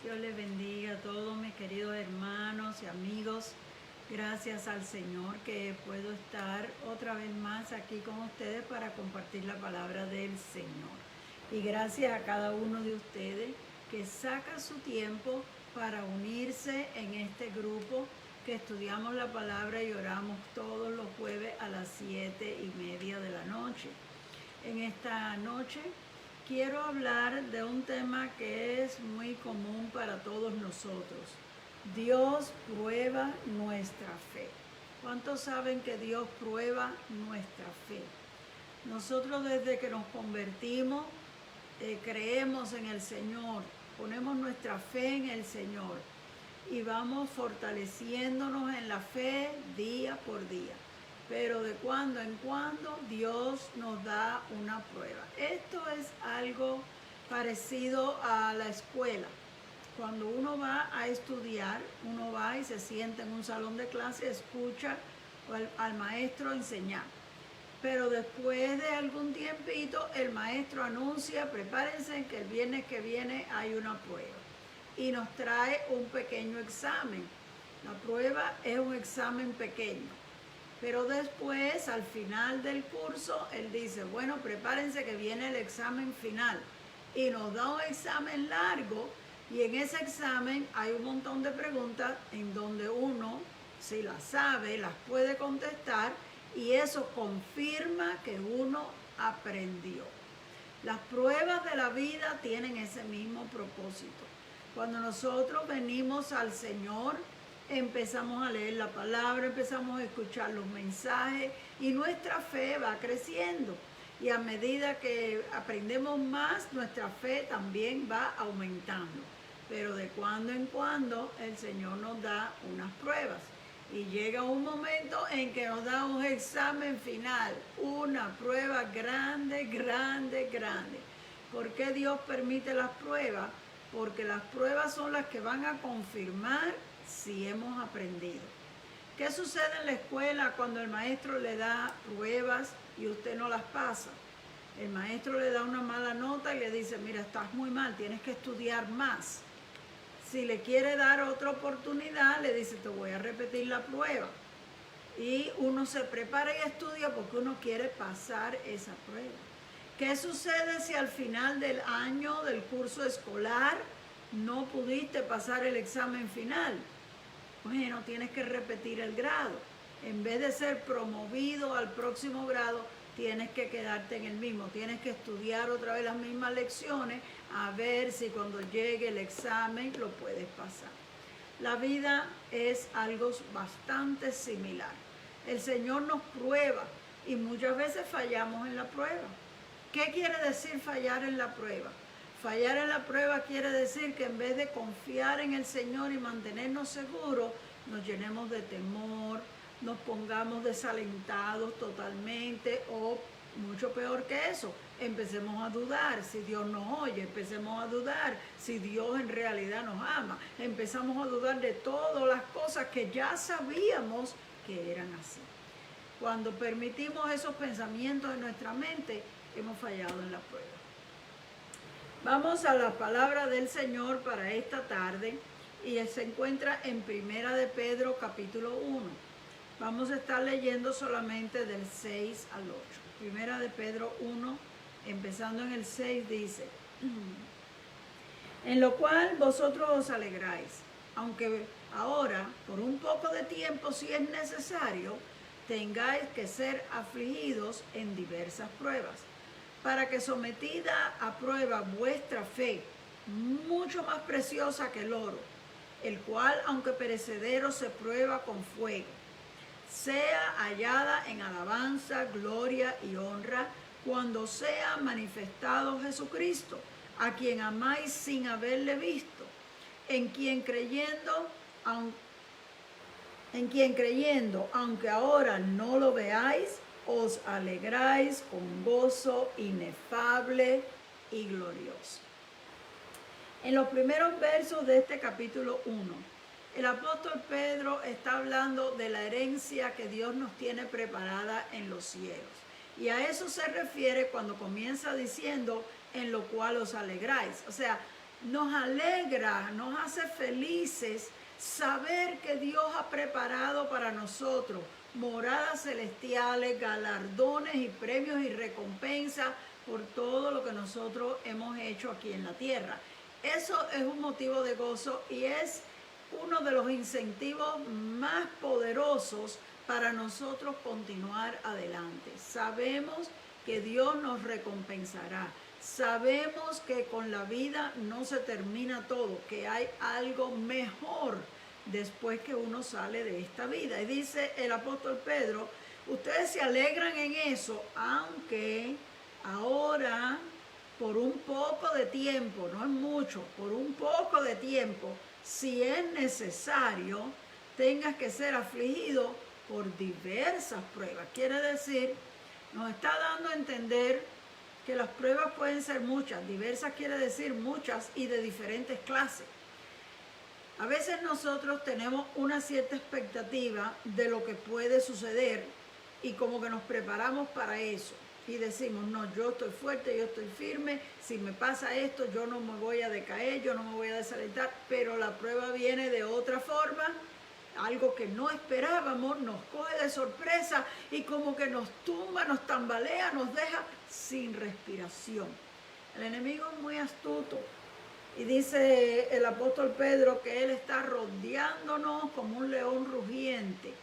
Dios les bendiga a todos mis queridos hermanos y amigos. Gracias al Señor que puedo estar otra vez más aquí con ustedes para compartir la palabra del Señor. Y gracias a cada uno de ustedes que saca su tiempo para unirse en este grupo que estudiamos la palabra y oramos todos los jueves a las 7:30 de la noche. En esta noche quiero hablar de un tema que es muy común para todos nosotros. Dios prueba nuestra fe. ¿Cuántos saben que Dios prueba nuestra fe? Nosotros desde que nos convertimos, creemos en el Señor, ponemos nuestra fe en el Señor y vamos fortaleciéndonos en la fe día por día. Pero de cuando en cuando Dios nos da una prueba. Esto es algo parecido a la escuela. Cuando uno va a estudiar, uno va y se sienta en un salón de clase, escucha al maestro enseñar. Pero después de algún tiempito, el maestro anuncia, prepárense que el viernes que viene hay una prueba. Y nos trae un pequeño examen. La prueba es un examen pequeño. Pero después, al final del curso, él dice, bueno, prepárense que viene el examen final. Y nos da un examen largo y en ese examen hay un montón de preguntas en donde uno, si las sabe, las puede contestar y eso confirma que uno aprendió. Las pruebas de la vida tienen ese mismo propósito. Cuando nosotros venimos al Señor, empezamos a leer la palabra, empezamos a escuchar los mensajes y nuestra fe va creciendo. Y a medida que aprendemos más, nuestra fe también va aumentando. Pero de cuando en cuando el Señor nos da unas pruebas. Y llega un momento en que nos da un examen final, una prueba grande, grande, grande. ¿Por qué Dios permite las pruebas? Porque las pruebas son las que van a confirmar si hemos aprendido. ¿Qué sucede en la escuela cuando el maestro le da pruebas y usted no las pasa? El maestro le da una mala nota y le dice, mira, estás muy mal, tienes que estudiar más. Si le quiere dar otra oportunidad, le dice, te voy a repetir la prueba. Y uno se prepara y estudia porque uno quiere pasar esa prueba. ¿Qué sucede si al final del año del curso escolar no pudiste pasar el examen final? Bueno, tienes que repetir el grado. En vez de ser promovido al próximo grado, tienes que quedarte en el mismo. Tienes que estudiar otra vez las mismas lecciones a ver si cuando llegue el examen lo puedes pasar. La vida es algo bastante similar. El Señor nos prueba y muchas veces fallamos en la prueba. ¿Qué quiere decir fallar en la prueba? Fallar en la prueba quiere decir que en vez de confiar en el Señor y mantenernos seguros, nos llenemos de temor, nos pongamos desalentados totalmente o mucho peor que eso, empecemos a dudar si Dios nos oye, empecemos a dudar si Dios en realidad nos ama, empezamos a dudar de todas las cosas que ya sabíamos que eran así. Cuando permitimos esos pensamientos en nuestra mente, hemos fallado en la prueba. Vamos a la palabra del Señor para esta tarde y se encuentra en Primera de Pedro capítulo 1. Vamos a estar leyendo solamente del 6 al 8. Primera de Pedro 1, empezando en el 6, dice, en lo cual vosotros os alegráis, aunque ahora, por un poco de tiempo, si es necesario, tengáis que ser afligidos en diversas pruebas, para que sometida a prueba vuestra fe, mucho más preciosa que el oro, el cual, aunque perecedero, se prueba con fuego, sea hallada en alabanza, gloria y honra, cuando sea manifestado Jesucristo, a quien amáis sin haberle visto, en quien creyendo, aunque ahora no lo veáis, os alegráis con gozo inefable y glorioso. En los primeros versos de este capítulo 1, el apóstol Pedro está hablando de la herencia que Dios nos tiene preparada en los cielos. Y a eso se refiere cuando comienza diciendo, en lo cual os alegráis. O sea, nos alegra, nos hace felices saber que Dios ha preparado para nosotros moradas celestiales, galardones y premios y recompensas por todo lo que nosotros hemos hecho aquí en la tierra. Eso es un motivo de gozo y es uno de los incentivos más poderosos para nosotros continuar adelante. Sabemos que Dios nos recompensará. Sabemos que con la vida no se termina todo, que hay algo mejor después que uno sale de esta vida. Y dice el apóstol Pedro, ustedes se alegran en eso, aunque ahora por un poco de tiempo, no es mucho, por un poco de tiempo, si es necesario, tengas que ser afligido por diversas pruebas. Quiere decir, nos está dando a entender que las pruebas pueden ser muchas. Diversas quiere decir muchas y de diferentes clases. A veces nosotros tenemos una cierta expectativa de lo que puede suceder y como que nos preparamos para eso. Y decimos, no, yo estoy fuerte, yo estoy firme, si me pasa esto, yo no me voy a decaer, yo no me voy a desalentar, pero la prueba viene de otra forma, algo que no esperábamos, nos coge de sorpresa y como que nos tumba, nos tambalea, nos deja sin respiración. El enemigo es muy astuto y dice el apóstol Pedro que él está rodeándonos como un león rugiente.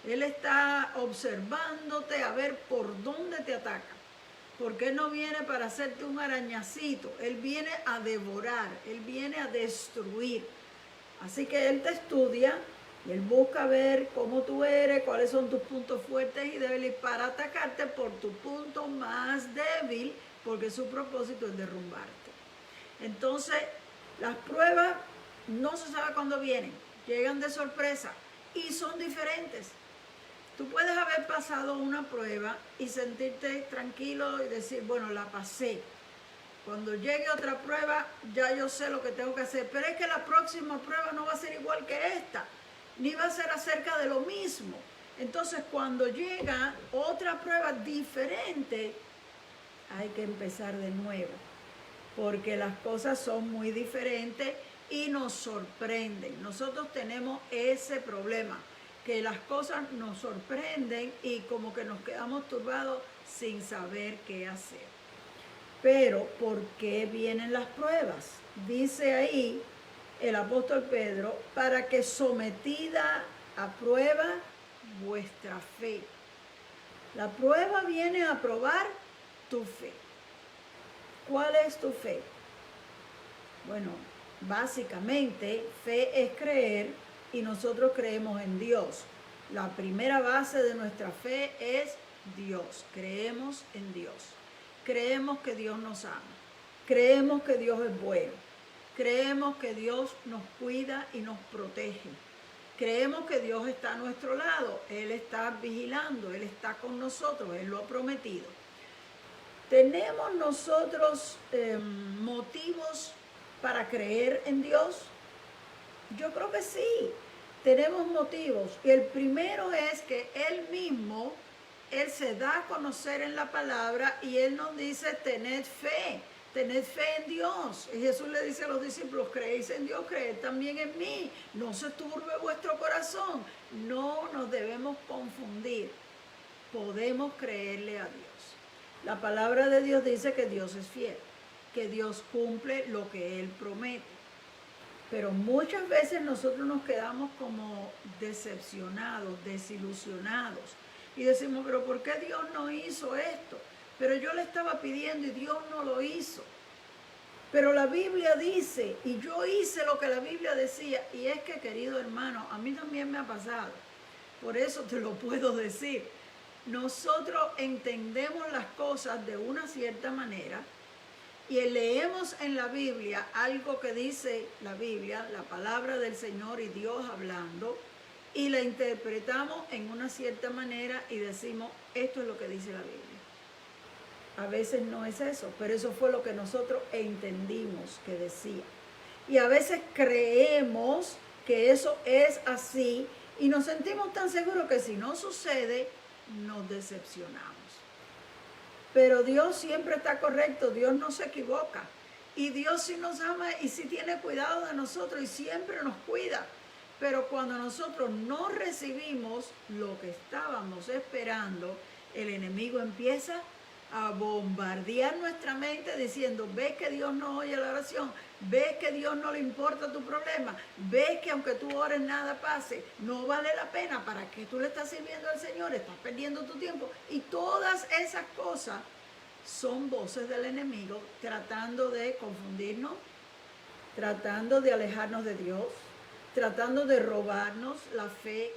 Él está observándote a ver por dónde te ataca. Porque Él no viene para hacerte un arañacito. Él viene a devorar. Él viene a destruir. Así que Él te estudia y Él busca ver cómo tú eres, cuáles son tus puntos fuertes y débiles para atacarte por tu punto más débil, porque su propósito es derrumbarte. Entonces, las pruebas no se sabe cuándo vienen. Llegan de sorpresa y son diferentes. Tú puedes haber pasado una prueba y sentirte tranquilo y decir, bueno, la pasé. Cuando llegue otra prueba, ya yo sé lo que tengo que hacer. Pero es que la próxima prueba no va a ser igual que esta, ni va a ser acerca de lo mismo. Entonces, cuando llega otra prueba diferente, hay que empezar de nuevo, porque las cosas son muy diferentes y nos sorprenden. Nosotros tenemos ese problema, que las cosas nos sorprenden y como que nos quedamos turbados sin saber qué hacer. Pero, ¿por qué vienen las pruebas? Dice ahí el apóstol Pedro, para que sometida a prueba vuestra fe. La prueba viene a probar tu fe. ¿Cuál es tu fe? Bueno, básicamente, fe es creer y nosotros creemos en Dios. La primera base de nuestra fe es Dios. Creemos en Dios. Creemos que Dios nos ama. Creemos que Dios es bueno. Creemos que Dios nos cuida y nos protege. Creemos que Dios está a nuestro lado. Él está vigilando. Él está con nosotros. Él lo ha prometido. ¿Tenemos nosotros motivos para creer en Dios? Yo creo que sí, tenemos motivos. Y el primero es que Él mismo, Él se da a conocer en la palabra y Él nos dice, tened fe en Dios. Y Jesús le dice a los discípulos, creéis en Dios, creed también en mí. No se turbe vuestro corazón. No nos debemos confundir. Podemos creerle a Dios. La palabra de Dios dice que Dios es fiel, que Dios cumple lo que Él promete. Pero muchas veces nosotros nos quedamos como decepcionados, desilusionados. Y decimos, pero ¿por qué Dios no hizo esto? Pero yo le estaba pidiendo y Dios no lo hizo. Pero la Biblia dice, y yo hice lo que la Biblia decía. Y es que, querido hermano, a mí también me ha pasado. Por eso te lo puedo decir. Nosotros entendemos las cosas de una cierta manera. Y leemos en la Biblia algo que dice la Biblia, la palabra del Señor y Dios hablando, y la interpretamos en una cierta manera y decimos, esto es lo que dice la Biblia. A veces no es eso, pero eso fue lo que nosotros entendimos que decía. Y a veces creemos que eso es así y nos sentimos tan seguros que si no sucede, nos decepcionamos. Pero Dios siempre está correcto, Dios no se equivoca. Y Dios sí nos ama y sí tiene cuidado de nosotros y siempre nos cuida. Pero cuando nosotros no recibimos lo que estábamos esperando, el enemigo empieza a bombardear nuestra mente diciendo, ves que Dios no oye la oración, ves que Dios no le importa tu problema, ves que aunque tú ores nada pase, no vale la pena, para que tú le estás sirviendo al Señor, estás perdiendo tu tiempo. Y todas esas cosas son voces del enemigo tratando de confundirnos, tratando de alejarnos de Dios, tratando de robarnos la fe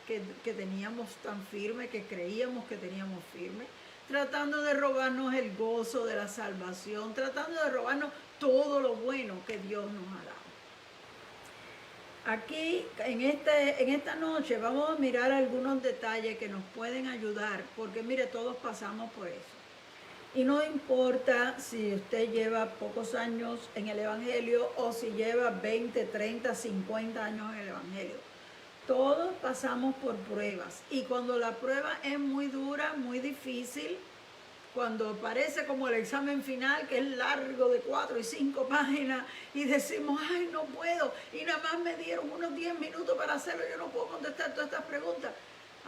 que teníamos tan firme, que creíamos que teníamos firme, tratando de robarnos el gozo de la salvación, tratando de robarnos todo lo bueno que Dios nos ha dado. Aquí, en esta noche, vamos a mirar algunos detalles que nos pueden ayudar, porque mire, todos pasamos por eso. Y no importa si usted lleva pocos años en el Evangelio o si lleva 20, 30, 50 años en el Evangelio. Todos pasamos por pruebas. Y cuando la prueba es muy dura, muy difícil, cuando parece como el examen final, que es largo de 4 y 5 páginas, y decimos, ay, no puedo, y nada más me dieron unos 10 minutos para hacerlo, yo no puedo contestar todas estas preguntas.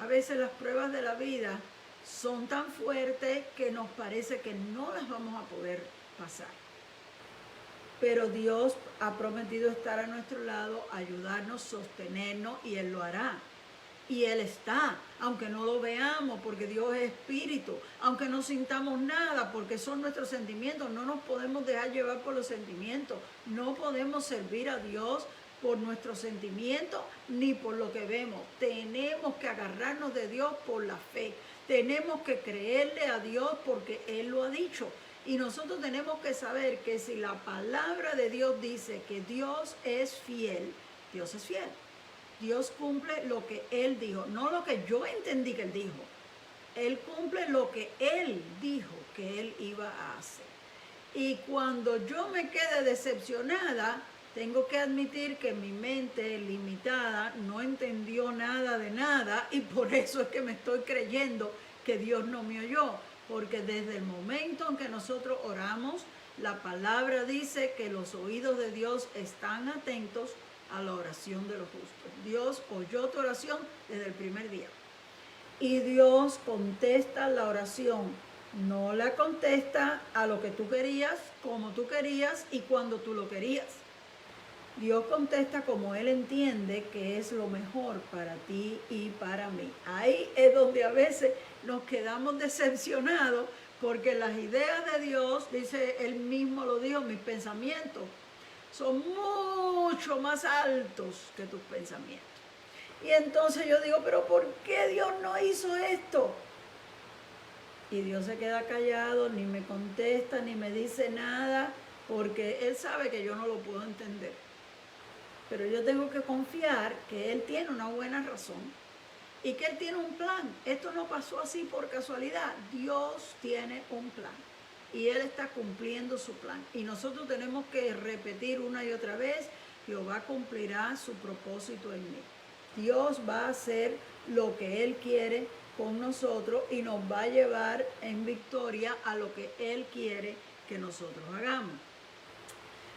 A veces las pruebas de la vida son tan fuertes que nos parece que no las vamos a poder pasar. Pero Dios ha prometido estar a nuestro lado, ayudarnos, sostenernos, y Él lo hará. Y Él está, aunque no lo veamos, porque Dios es espíritu, aunque no sintamos nada, porque son nuestros sentimientos. No nos podemos dejar llevar por los sentimientos. No podemos servir a Dios por nuestros sentimientos ni por lo que vemos. Tenemos que agarrarnos de Dios por la fe. Tenemos que creerle a Dios porque Él lo ha dicho. Y nosotros tenemos que saber que si la palabra de Dios dice que Dios es fiel, Dios es fiel. Dios cumple lo que Él dijo, no lo que yo entendí que Él dijo. Él cumple lo que Él dijo que Él iba a hacer. Y cuando yo me quede decepcionada, tengo que admitir que mi mente limitada no entendió nada de nada, y por eso es que me estoy creyendo que Dios no me oyó. Porque desde el momento en que nosotros oramos, la palabra dice que los oídos de Dios están atentos a la oración de los justos. Dios oyó tu oración desde el primer día. Y Dios contesta la oración. No la contesta a lo que tú querías, como tú querías y cuando tú lo querías. Dios contesta como Él entiende que es lo mejor para ti y para mí. Ahí es donde a veces nos quedamos decepcionados, porque las ideas de Dios, dice Él mismo lo dijo, mis pensamientos son mucho más altos que tus pensamientos. Y entonces yo digo, pero ¿por qué Dios no hizo esto? Y Dios se queda callado, ni me contesta, ni me dice nada, porque Él sabe que yo no lo puedo entender. Pero yo tengo que confiar que Él tiene una buena razón y que Él tiene un plan. Esto no pasó así por casualidad. Dios tiene un plan y Él está cumpliendo su plan. Y nosotros tenemos que repetir una y otra vez, Jehová cumplirá su propósito en mí. Dios va a hacer lo que Él quiere con nosotros y nos va a llevar en victoria a lo que Él quiere que nosotros hagamos.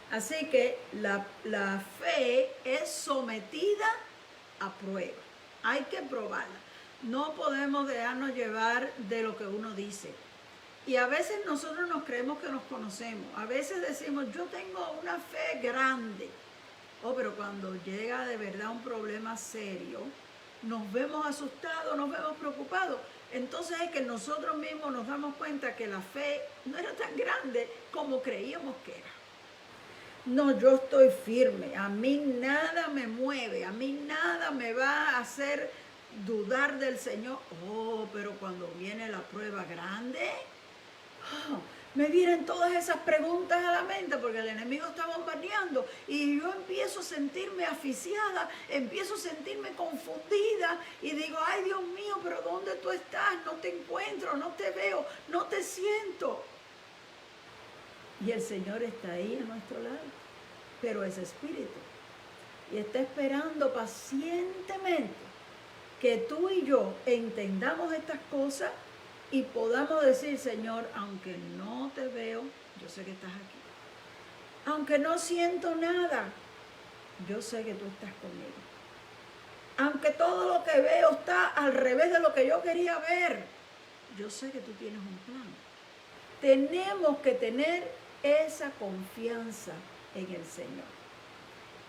Así que la fe es sometida a prueba. Hay que probarla. No podemos dejarnos llevar de lo que uno dice. Y a veces nosotros nos creemos que nos conocemos. A veces decimos, yo tengo una fe grande. Oh, pero cuando llega de verdad un problema serio, nos vemos asustados, nos vemos preocupados. Entonces es que nosotros mismos nos damos cuenta que la fe no era tan grande como creíamos que era. No, yo estoy firme, a mí nada me mueve, a mí nada me va a hacer dudar del Señor. Oh, pero cuando viene la prueba grande, me vienen todas esas preguntas a la mente porque el enemigo está bombardeando y yo empiezo a sentirme asfixiada, empiezo a sentirme confundida y digo, ay Dios mío, pero ¿dónde tú estás? No te encuentro, no te veo, no te siento. Y el Señor está ahí a nuestro lado, pero es espíritu. Y está esperando pacientemente que tú y yo entendamos estas cosas y podamos decir, Señor, aunque no te veo, yo sé que estás aquí. Aunque no siento nada, yo sé que tú estás conmigo. Aunque todo lo que veo está al revés de lo que yo quería ver, yo sé que tú tienes un plan. Tenemos que tener esa confianza en el Señor.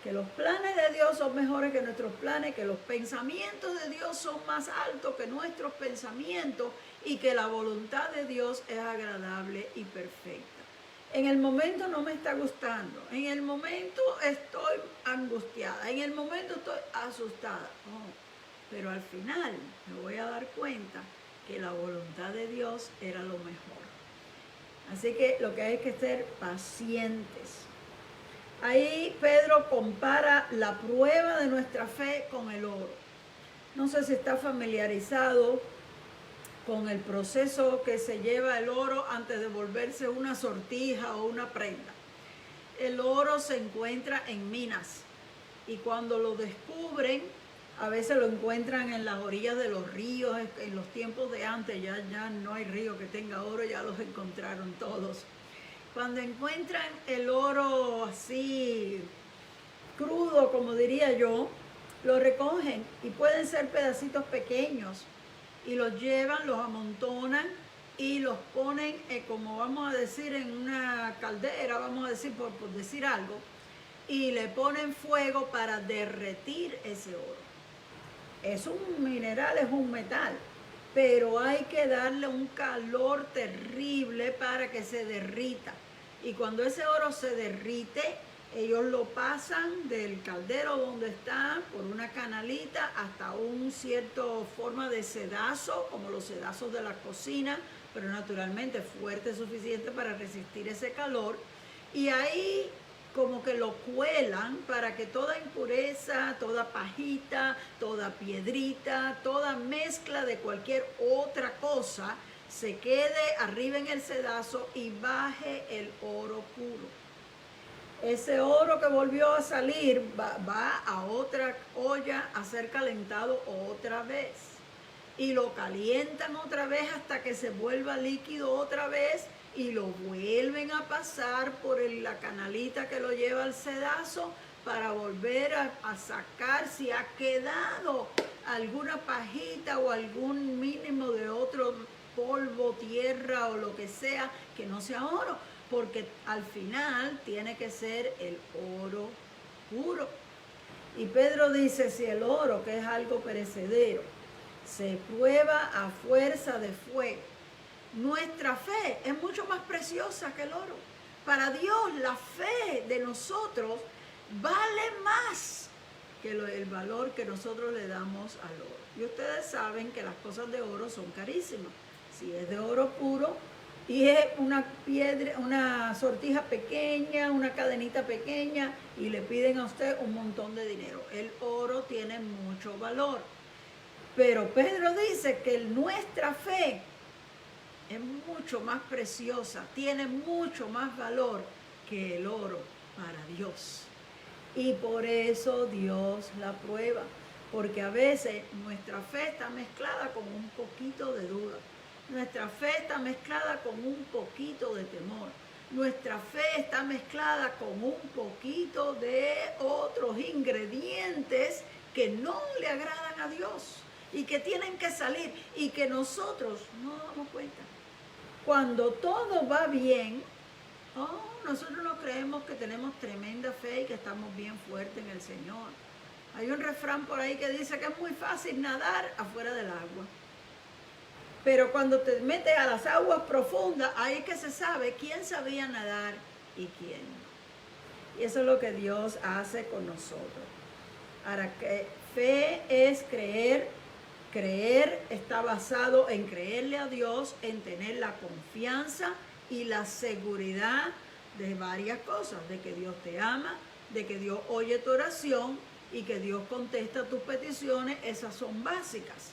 Que los planes de Dios son mejores que nuestros planes, que los pensamientos de Dios son más altos que nuestros pensamientos y que la voluntad de Dios es agradable y perfecta. En el momento no me está gustando, en el momento estoy angustiada, en el momento estoy asustada. Oh, pero al final me voy a dar cuenta que la voluntad de Dios era lo mejor. Así que lo que hay que ser pacientes. Ahí Pedro compara la prueba de nuestra fe con el oro. No sé si está familiarizado con el proceso que se lleva el oro antes de volverse una sortija o una prenda. El oro se encuentra en minas y cuando lo descubren, a veces lo encuentran en las orillas de los ríos. En los tiempos de antes ya no hay río que tenga oro, ya los encontraron todos. Cuando encuentran el oro así crudo, como diría yo, lo recogen y pueden ser pedacitos pequeños y los llevan, los amontonan y los ponen, como vamos a decir, en una caldera, vamos a decir por decir algo, y le ponen fuego para derretir ese oro. Es un mineral, es un metal, pero hay que darle un calor terrible para que se derrita. Y cuando ese oro se derrite, ellos lo pasan del caldero donde está por una canalita hasta un cierto forma de sedazo, como los sedazos de la cocina, pero naturalmente fuerte suficiente para resistir ese calor. Y ahí como que lo cuelan para que toda impureza, toda pajita, toda piedrita, toda mezcla de cualquier otra cosa se quede arriba en el sedazo y baje el oro puro. Ese oro que volvió a salir va a otra olla a ser calentado otra vez. Y lo calientan otra vez hasta que se vuelva líquido otra vez y lo vuelven a pasar por la canalita que lo lleva al sedazo para volver a sacar si ha quedado alguna pajita o algún mínimo de otro polvo, tierra o lo que sea que no sea oro, porque al final tiene que ser el oro puro. Y Pedro dice, si el oro, que es algo perecedero, se prueba a fuerza de fuego, nuestra fe es mucho más preciosa que el oro. Para Dios la fe de nosotros vale más que el valor que nosotros le damos al oro. Y ustedes saben que las cosas de oro son carísimas. Si es de oro puro y es una piedra, una sortija pequeña, una cadenita pequeña, y le piden a usted un montón de dinero. El oro tiene mucho valor. Pero Pedro dice que nuestra fe es mucho más preciosa, tiene mucho más valor que el oro para Dios. Y por eso Dios la prueba, porque a veces nuestra fe está mezclada con un poquito de duda. Nuestra fe está mezclada con un poquito de temor. Nuestra fe está mezclada con un poquito de otros ingredientes que no le agradan a Dios y que tienen que salir y que nosotros no nos damos cuenta. Cuando todo va bien, nosotros no creemos que tenemos tremenda fe y que estamos bien fuertes en el Señor. Hay un refrán por ahí que dice que es muy fácil nadar afuera del agua. Pero cuando te metes a las aguas profundas, ahí es que se sabe quién sabía nadar y quién no. Y eso es lo que Dios hace con nosotros. Ahora, que fe es creer. Creer está basado en creerle a Dios, en tener la confianza y la seguridad de varias cosas. De que Dios te ama, de que Dios oye tu oración y que Dios contesta tus peticiones. Esas son básicas.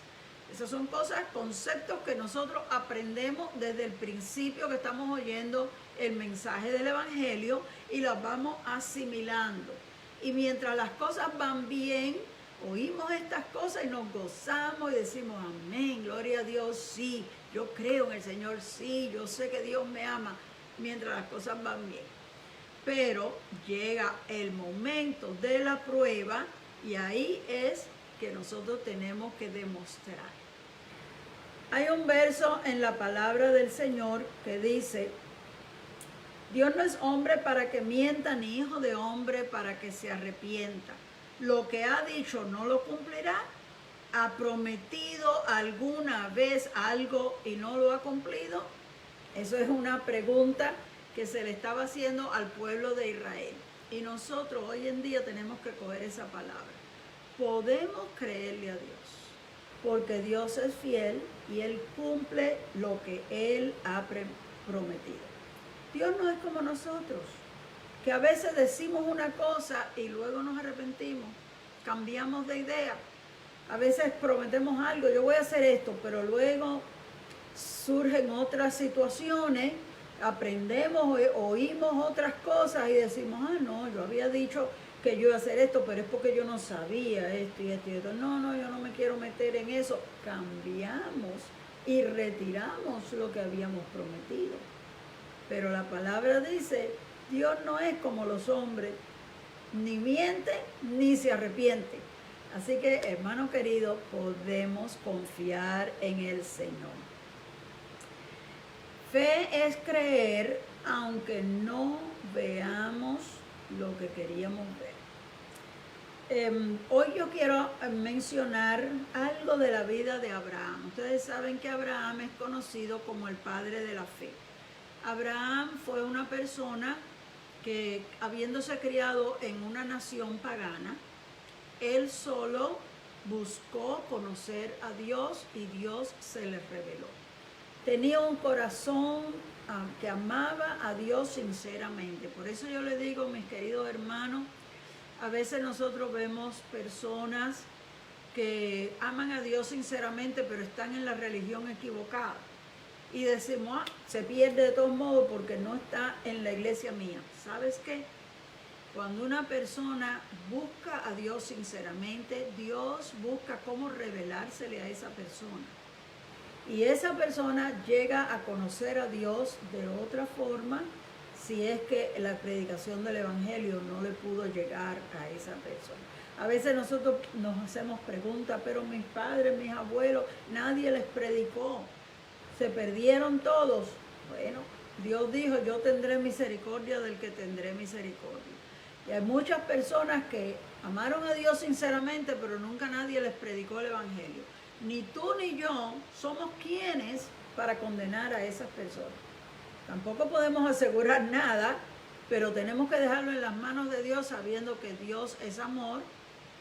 Esas son cosas, conceptos que nosotros aprendemos desde el principio que estamos oyendo el mensaje del Evangelio y las vamos asimilando. Y mientras las cosas van bien, oímos estas cosas y nos gozamos y decimos amén, gloria a Dios, sí, yo creo en el Señor, sí, yo sé que Dios me ama, mientras las cosas van bien. pero llega el momento de la prueba y ahí es que nosotros tenemos que demostrar. Hay un verso en la palabra del Señor que dice: Dios no es hombre para que mienta, ni hijo de hombre para que se arrepienta. Lo que ha dicho no lo cumplirá. ¿Ha prometido alguna vez algo y no lo ha cumplido? Eso es una pregunta que se le estaba haciendo al pueblo de Israel. Y nosotros hoy en día tenemos que coger esa palabra. Podemos creerle a Dios, porque Dios es fiel y Él cumple lo que Él ha prometido. Dios no es como nosotros, que a veces decimos una cosa y luego nos arrepentimos, cambiamos de idea. A veces prometemos algo, yo voy a hacer esto, pero luego surgen otras situaciones, aprendemos, oímos otras cosas y decimos: no, yo había dicho que yo iba a hacer esto, pero es porque yo no sabía esto y esto y esto. No, yo no me quiero meter en eso. Cambiamos y retiramos lo que habíamos prometido. Pero la palabra dice: Dios no es como los hombres, ni miente ni se arrepiente. Así que, hermano querido, podemos confiar en el Señor. Fe es creer aunque no veamos lo que queríamos ver. Hoy yo quiero mencionar algo de la vida de Abraham. Ustedes saben que Abraham es conocido como el padre de la fe. Abraham fue una persona que, habiéndose criado en una nación pagana, él solo buscó conocer a Dios y Dios se le reveló. Tenía un corazón que amaba a Dios sinceramente. Por eso yo le digo, mis queridos hermanos, a veces nosotros vemos personas que aman a Dios sinceramente, pero están en la religión equivocada. Y decimos: se pierde de todos modos porque no está en la iglesia mía. ¿Sabes qué? Cuando una persona busca a Dios sinceramente, Dios busca cómo revelársele a esa persona. Y esa persona llega a conocer a Dios de otra forma si es que la predicación del Evangelio no le pudo llegar a esa persona. A veces nosotros nos hacemos preguntas: pero mis padres, mis abuelos, nadie les predicó. ¿Se perdieron todos? Bueno, Dios dijo: yo tendré misericordia del que tendré misericordia. Y hay muchas personas que amaron a Dios sinceramente, pero nunca nadie les predicó el Evangelio. Ni tú ni yo somos quienes para condenar a esas personas. Tampoco podemos asegurar nada, pero tenemos que dejarlo en las manos de Dios, sabiendo que Dios es amor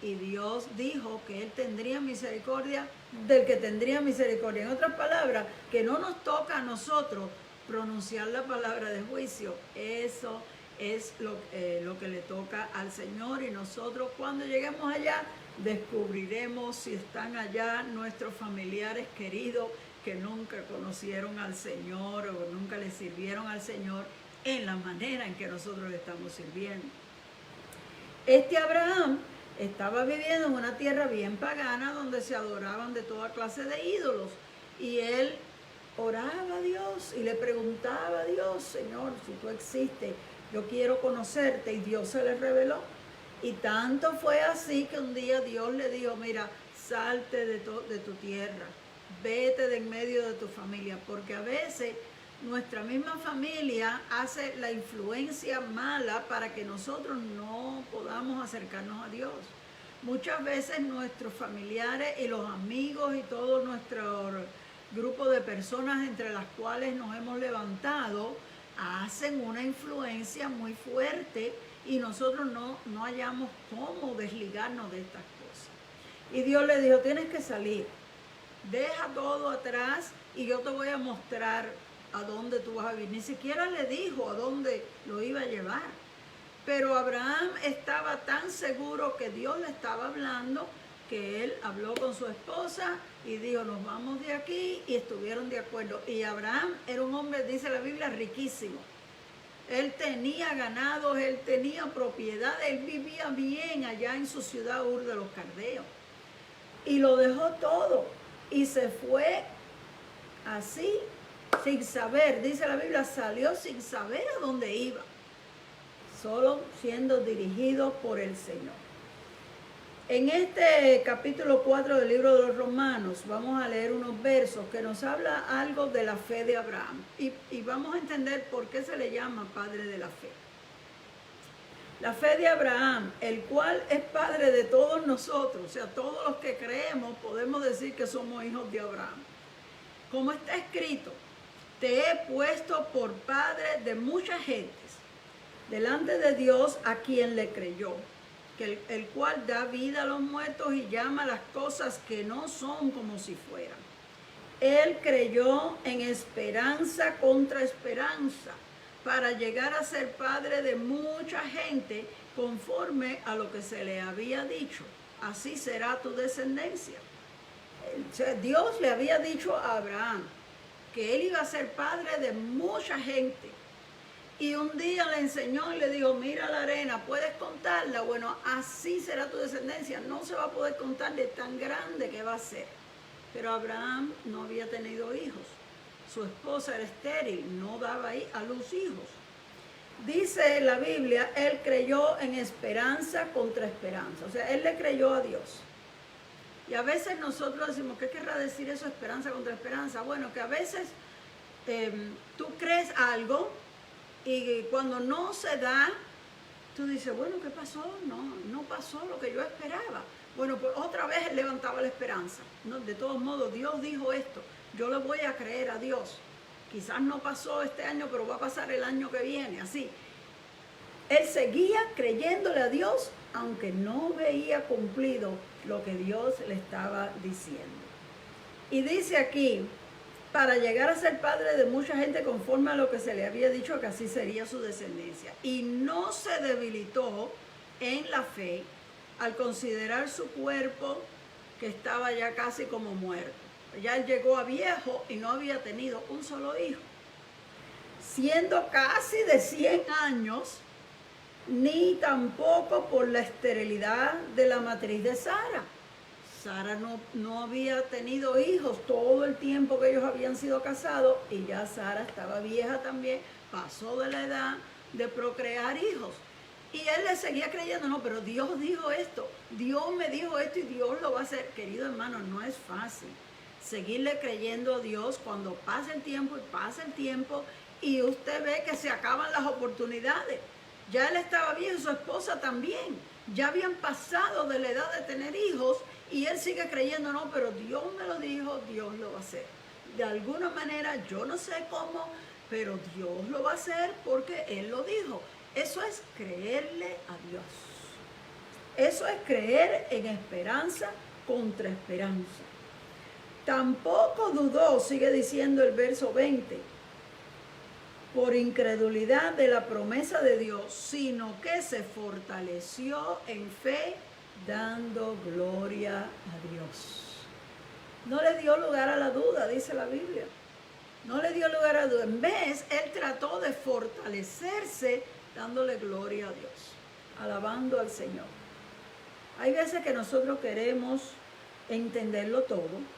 y Dios dijo que Él tendría misericordia del que tendría misericordia. En otras palabras, que no nos toca a nosotros pronunciar la palabra de juicio. Eso es lo que le toca al Señor, y nosotros cuando lleguemos allá descubriremos si están allá nuestros familiares queridos que nunca conocieron al Señor o nunca le sirvieron al Señor en la manera en que nosotros le estamos sirviendo. Este Abraham estaba viviendo en una tierra bien pagana donde se adoraban de toda clase de ídolos, y él oraba a Dios y le preguntaba a Dios: Señor, si tú existes, yo quiero conocerte, y Dios se le reveló. Y tanto fue así que un día Dios le dijo: mira, salte de tu tierra, vete de en medio de tu familia, porque a veces nuestra misma familia hace la influencia mala para que nosotros no podamos acercarnos a Dios. Muchas veces nuestros familiares y los amigos y todo nuestro grupo de personas entre las cuales nos hemos levantado hacen una influencia muy fuerte, y nosotros no hallamos cómo desligarnos de estas cosas. Y Dios le dijo: tienes que salir, deja todo atrás y yo te voy a mostrar a dónde tú vas a vivir. Ni siquiera le dijo a dónde lo iba a llevar. Pero Abraham estaba tan seguro que Dios le estaba hablando, que él habló con su esposa y dijo: nos vamos de aquí, y estuvieron de acuerdo. Y Abraham era un hombre, dice la Biblia, riquísimo. Él tenía ganados, él tenía propiedad, él vivía bien allá en su ciudad Ur de los Caldeos. Y lo dejó todo y se fue así, sin saber. Dice la Biblia, salió sin saber a dónde iba. solo siendo dirigido por el Señor. En este capítulo 4 del libro de los Romanos vamos a leer unos versos que nos habla algo de la fe de Abraham y vamos a entender por qué se le llama padre de la fe. La fe de Abraham, el cual es padre de todos nosotros, o sea, todos los que creemos podemos decir que somos hijos de Abraham. Como está escrito, te he puesto por padre de muchas gentes, delante de Dios a quien le creyó, que el cual da vida a los muertos y llama las cosas que no son como si fueran. Él creyó en esperanza contra esperanza, para llegar a ser padre de mucha gente conforme a lo que se le había dicho. Así será tu descendencia. Dios le había dicho a Abraham que él iba a ser padre de mucha gente. Y un día le enseñó y le dijo, mira la arena, ¿puedes contarla? Bueno, así será tu descendencia. No se va a poder contar de tan grande que va a ser. Pero Abraham no había tenido hijos. Su esposa era estéril, no daba a luz hijos. Dice la Biblia, él creyó en esperanza contra esperanza. O sea, él le creyó a Dios. Y a veces nosotros decimos, ¿qué querrá decir eso, esperanza contra esperanza? Bueno, que a veces tú crees algo y cuando no se da, tú dices, bueno, ¿qué pasó? No pasó lo que yo esperaba. Bueno, pues otra vez él levantaba la esperanza. No, de todos modos, Dios dijo esto. Yo le voy a creer a Dios. Quizás no pasó este año, pero va a pasar el año que viene, así. Él seguía creyéndole a Dios, aunque no veía cumplido lo que Dios le estaba diciendo. Y dice aquí, para llegar a ser padre de mucha gente conforme a lo que se le había dicho, que así sería su descendencia. Y no se debilitó en la fe al considerar su cuerpo que estaba ya casi como muerto. Ya él llegó a viejo y no había tenido un solo hijo. Siendo casi de 100 años, ni tampoco por la esterilidad de la matriz de Sara. Sara no había tenido hijos todo el tiempo que ellos habían sido casados y ya Sara estaba vieja también, pasó de la edad de procrear hijos. Y él le seguía creyendo, no, pero Dios dijo esto, Dios me dijo esto y Dios lo va a hacer. Querido hermano, no es fácil seguirle creyendo a Dios cuando pasa el tiempo y usted ve que se acaban las oportunidades. Ya él estaba viejo y su esposa también. Ya habían pasado de la edad de tener hijos y él sigue creyendo, no, pero Dios me lo dijo, Dios lo va a hacer. De alguna manera, yo no sé cómo, pero Dios lo va a hacer porque Él lo dijo. Eso es creerle a Dios. Eso es creer en esperanza contra esperanza. Tampoco dudó, sigue diciendo el verso 20, por incredulidad de la promesa de Dios, sino que se fortaleció en fe, dando gloria a Dios. No le dio lugar a la duda, dice la Biblia. No le dio lugar a duda. En vez, él trató de fortalecerse, dándole gloria a Dios, alabando al Señor. Hay veces que nosotros queremos entenderlo todo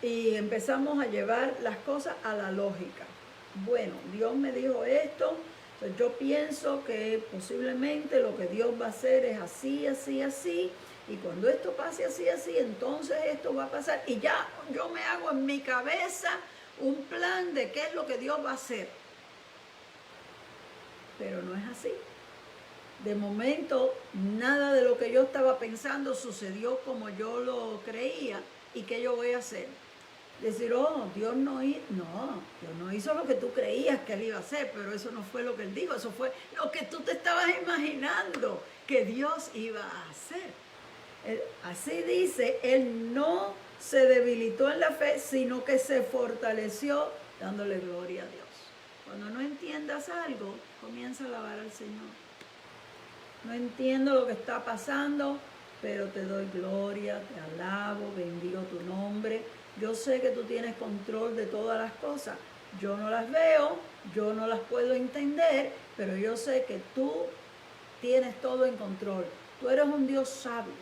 y empezamos a llevar las cosas a la lógica. Bueno, Dios me dijo esto, entonces yo pienso que posiblemente lo que Dios va a hacer es así, así, así, y cuando esto pase así, así, entonces esto va a pasar, y ya yo me hago en mi cabeza un plan de qué es lo que Dios va a hacer. Pero no es así. De momento, nada de lo que yo estaba pensando sucedió como yo lo creía, y ¿qué yo voy a hacer? Decir, oh, Dios no hizo lo que tú creías que Él iba a hacer, pero eso no fue lo que Él dijo, eso fue lo que tú te estabas imaginando que Dios iba a hacer. Así dice, Él no se debilitó en la fe, sino que se fortaleció dándole gloria a Dios. Cuando no entiendas algo, comienza a alabar al Señor. No entiendo lo que está pasando, pero te doy gloria, te alabo, bendigo tu nombre. Yo sé que tú tienes control de todas las cosas. Yo no las veo, yo no las puedo entender, pero yo sé que tú tienes todo en control. Tú eres un Dios sabio.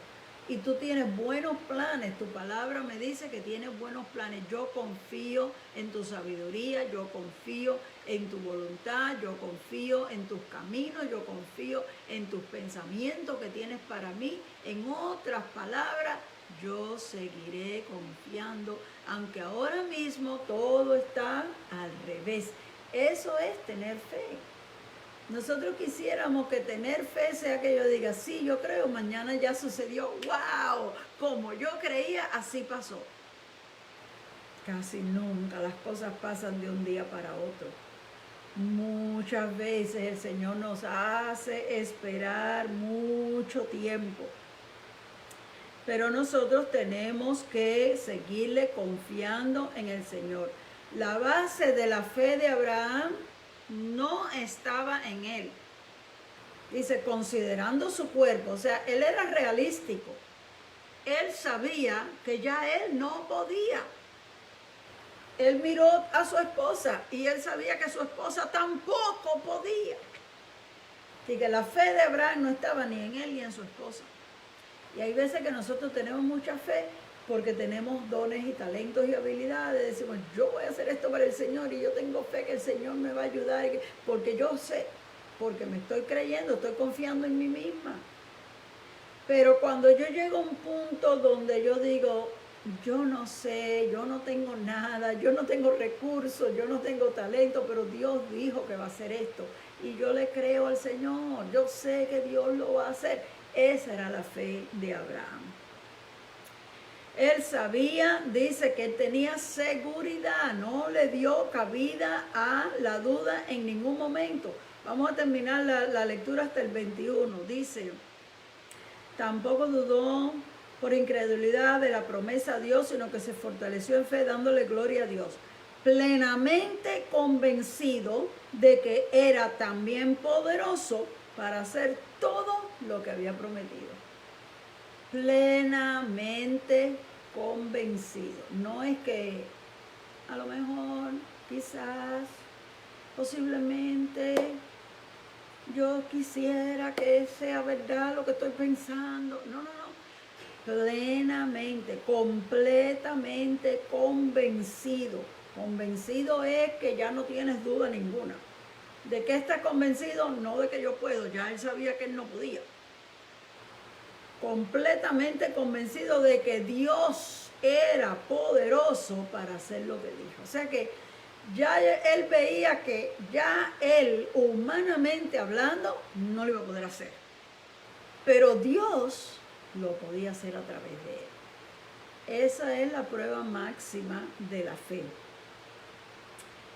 y tú tienes buenos planes. Tu palabra me dice que tienes buenos planes. Yo confío en tu sabiduría, yo confío en tu voluntad, yo confío en tus caminos, yo confío en tus pensamientos que tienes para mí. En otras palabras, yo seguiré confiando, aunque ahora mismo todo está al revés. Eso es tener fe. Nosotros quisiéramos que tener fe sea que yo diga, sí, yo creo, mañana ya sucedió, wow, como yo creía, así pasó. Casi nunca las cosas pasan de un día para otro. Muchas veces el Señor nos hace esperar mucho tiempo. Pero nosotros tenemos que seguirle confiando en el Señor. La base de la fe de Abraham no estaba en él. Dice, considerando su cuerpo, o sea, él era realístico. Él sabía que ya él no podía. Él miró a su esposa y él sabía que su esposa tampoco podía. Así que la fe de Abraham no estaba ni en él ni en su esposa. Y hay veces que nosotros tenemos mucha fe porque tenemos dones y talentos y habilidades. Decimos, yo voy a hacer esto para el Señor y yo tengo fe que el Señor me va a ayudar. Porque yo sé, porque me estoy creyendo, estoy confiando en mí misma. Pero cuando yo llego a un punto donde yo digo, yo no sé, yo no tengo nada, yo no tengo recursos, yo no tengo talento, pero Dios dijo que va a hacer esto. Y yo le creo al Señor, yo sé que Dios lo va a hacer. Esa era la fe de Abraham. Él sabía, dice que él tenía seguridad, no le dio cabida a la duda en ningún momento. Vamos a terminar la lectura hasta el 21. Dice, tampoco dudó por incredulidad de la promesa a Dios, sino que se fortaleció en fe dándole gloria a Dios, plenamente convencido de que era también poderoso para hacer todo lo que había prometido. Plenamente convencido. No es que a lo mejor, quizás, posiblemente, yo quisiera que sea verdad lo que estoy pensando. No, no, no. Plenamente, completamente convencido. Convencido es que ya no tienes duda ninguna. ¿De qué estás convencido? No de que yo puedo, ya él sabía que él no podía. Completamente convencido de que Dios era poderoso para hacer lo que dijo. O sea que ya él veía que ya él, humanamente hablando, no lo iba a poder hacer. Pero Dios lo podía hacer a través de él. Esa es la prueba máxima de la fe.